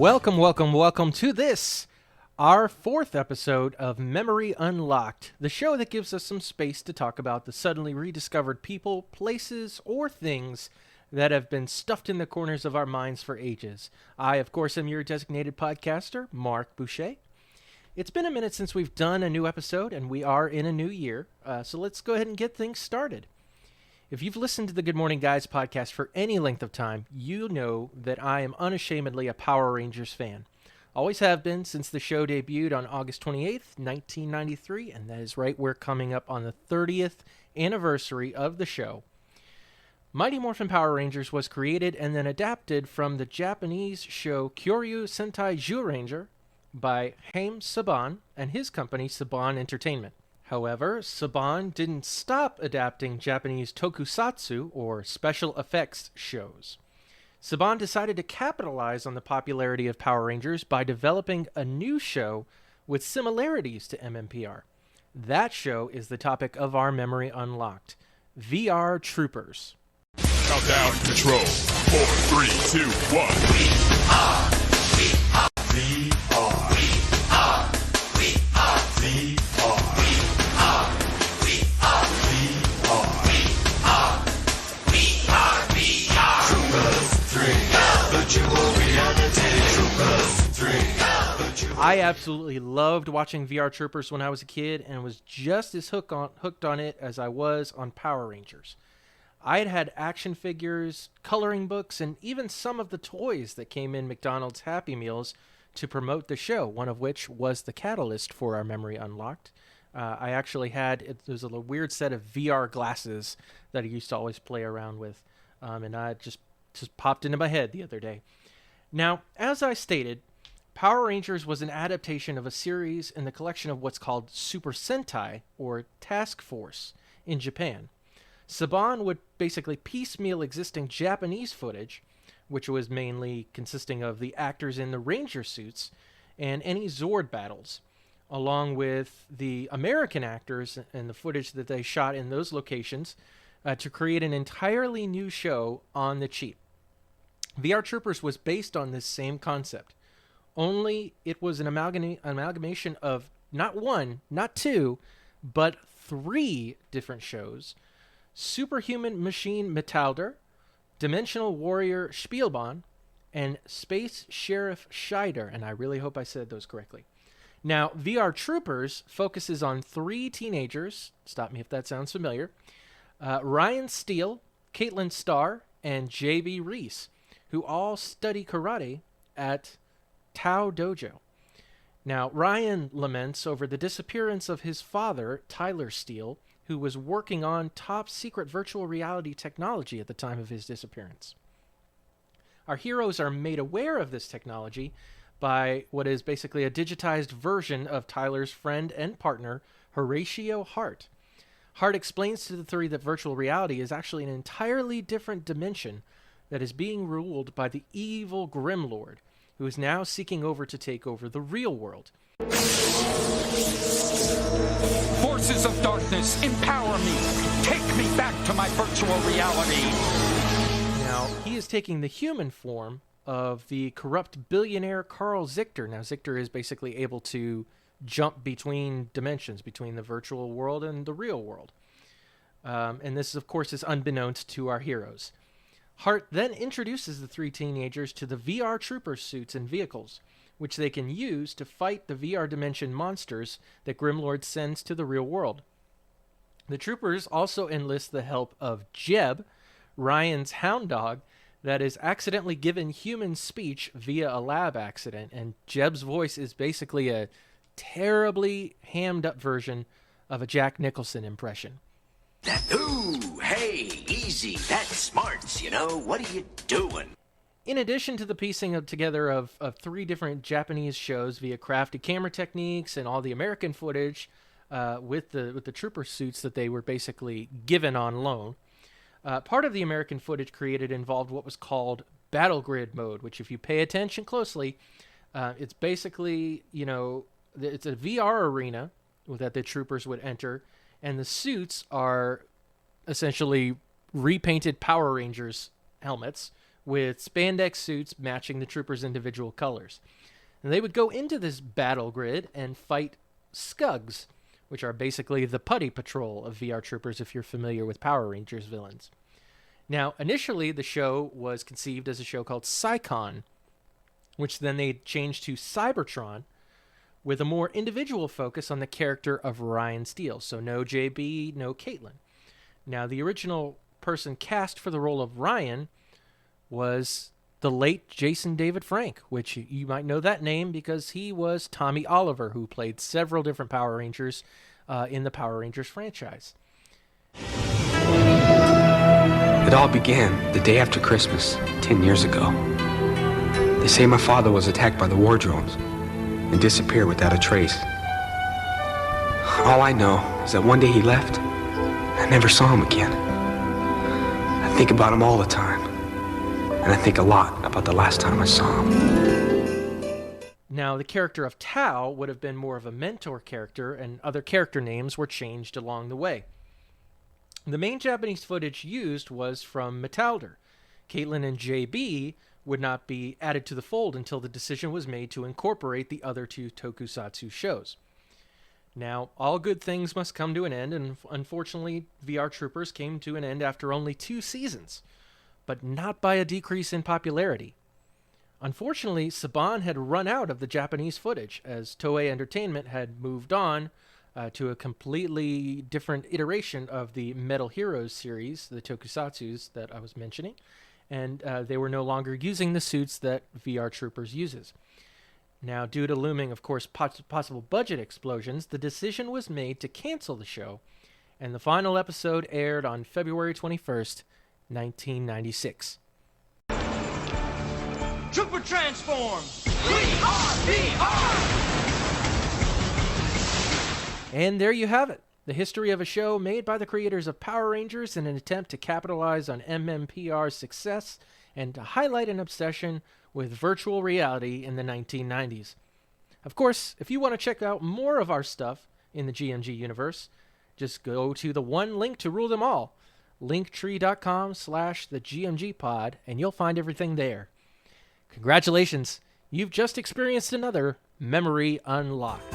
Welcome to this, our fourth episode of Memory Unlocked, the show that gives us some space to talk about the suddenly rediscovered people, places, or things that have been stuffed in the corners of our minds for ages. I, of course, am your designated podcaster, Marc Boucher. It's been a minute since we've done a new episode, and we are in a new year, so let's go ahead and get things started. If you've listened to the Good Morning Guys podcast for any length of time, you know that I am unashamedly a Power Rangers fan. Always have been since the show debuted on August 28th, 1993, and that is right, we're coming up on the 30th anniversary of the show. Mighty Morphin Power Rangers was created and then adapted from the Japanese show Kyoryu Sentai Zyuranger by Haim Saban and his company Saban Entertainment. However, Saban didn't stop adapting Japanese tokusatsu, or special effects shows. Saban decided to capitalize on the popularity of Power Rangers by developing a new show with similarities to MMPR. That show is the topic of our Memory Unlocked, VR Troopers. Countdown control. 4, 3, 2, 1. We are VR. We are VR. I absolutely loved watching VR Troopers when I was a kid and was just as hooked on it as I was on Power Rangers. I had action figures, coloring books, and even some of the toys that came in McDonald's Happy Meals to promote the show, one of which was the catalyst for our Memory Unlocked. I actually had, it was a weird set of VR glasses that I used to always play around with, and I just popped into my head the other day. Now, as I stated, Power Rangers was an adaptation of a series in the collection of what's called Super Sentai, or Task Force, in Japan. Saban would basically piecemeal existing Japanese footage, which was mainly consisting of the actors in the Ranger suits and any Zord battles, along with the American actors and the footage that they shot in those locations, to create an entirely new show on the cheap. VR Troopers was based on this same concept, only it was an amalgamation of not one, not two, but three different shows: Superhuman Machine Metalder, Dimensional Warrior Spielbahn, and Space Sheriff Scheider, and I really hope I said those correctly. Now, VR Troopers focuses on three teenagers, stop me if that sounds familiar, Ryan Steele, Caitlin Starr, and J.B. Reese, who all study karate at Tao Dojo. Now, Ryan laments over the disappearance of his father, Tyler Steele, who was working on top-secret virtual reality technology at the time of his disappearance. Our heroes are made aware of this technology by what is basically a digitized version of Tyler's friend and partner, Horatio Hart. Hart explains to the three that virtual reality is actually an entirely different dimension that is being ruled by the evil Grimlord, who is now seeking to take over the real world. Forces of darkness, empower me. Take me back to my virtual reality. Now, he is taking the human form of the corrupt billionaire Carl Zichter. Now, Zichter is basically able to jump between dimensions, between the virtual world and the real world. And this, of course, is unbeknownst to our heroes. Hart then introduces the three teenagers to the VR Trooper suits and vehicles, which they can use to fight the VR dimension monsters that Grimlord sends to the real world. The troopers also enlist the help of Jeb, Ryan's hound dog, that is accidentally given human speech via a lab accident, and Jeb's voice is basically a terribly hammed up version of a Jack Nicholson impression. Ooh, hey, easy. That's smarts, you know. What are you doing? In addition to the piecing together of three different Japanese shows via crafty camera techniques and all the American footage with the trooper suits that they were basically given on loan, part of the American footage created involved what was called battle grid mode, which if you pay attention closely, it's basically, it's a VR arena that the troopers would enter, and the suits are essentially repainted Power Rangers helmets with spandex suits matching the troopers' individual colors. And they would go into this battle grid and fight Skugs, which are basically the putty patrol of VR Troopers if you're familiar with Power Rangers villains. Now, initially, the show was conceived as a show called Psycon, which then they changed to Cybertron, with a more individual focus on the character of Ryan Steele. So no JB, no Caitlin. Now, the original person cast for the role of Ryan was the late Jason David Frank, which you might know that name because he was Tommy Oliver, who played several different Power Rangers in the Power Rangers franchise. It all began the day after Christmas, 10 years ago. They say my father was attacked by the war drones and disappeared without a trace. All I know is that one day he left, I never saw him again. I think about him all the time, and I think a lot about the last time I saw him. Now, the character of Tao would have been more of a mentor character, and other character names were changed along the way. The main Japanese footage used was from Metalder. Caitlin and JB would not be added to the fold until the decision was made to incorporate the other two tokusatsu shows. Now, all good things must come to an end, and unfortunately, VR Troopers came to an end after only 2 seasons, but not by a decrease in popularity. Unfortunately, Saban had run out of the Japanese footage, as Toei Entertainment had moved on to a completely different iteration of the Metal Heroes series, the tokusatsus that I was mentioning, and they were no longer using the suits that VR Troopers uses. Now, due to looming, of course, possible budget explosions, the decision was made to cancel the show, and the final episode aired on February 21st, 1996. Trooper transform! We are VR! And there you have it, the history of a show made by the creators of Power Rangers in an attempt to capitalize on MMPR's success and to highlight an obsession with virtual reality in the 1990s. Of course, if you want to check out more of our stuff in the GMG universe, just go to the one link to rule them all, linktree.com/thegmgpod, and you'll find everything there. Congratulations, you've just experienced another Memory Unlocked.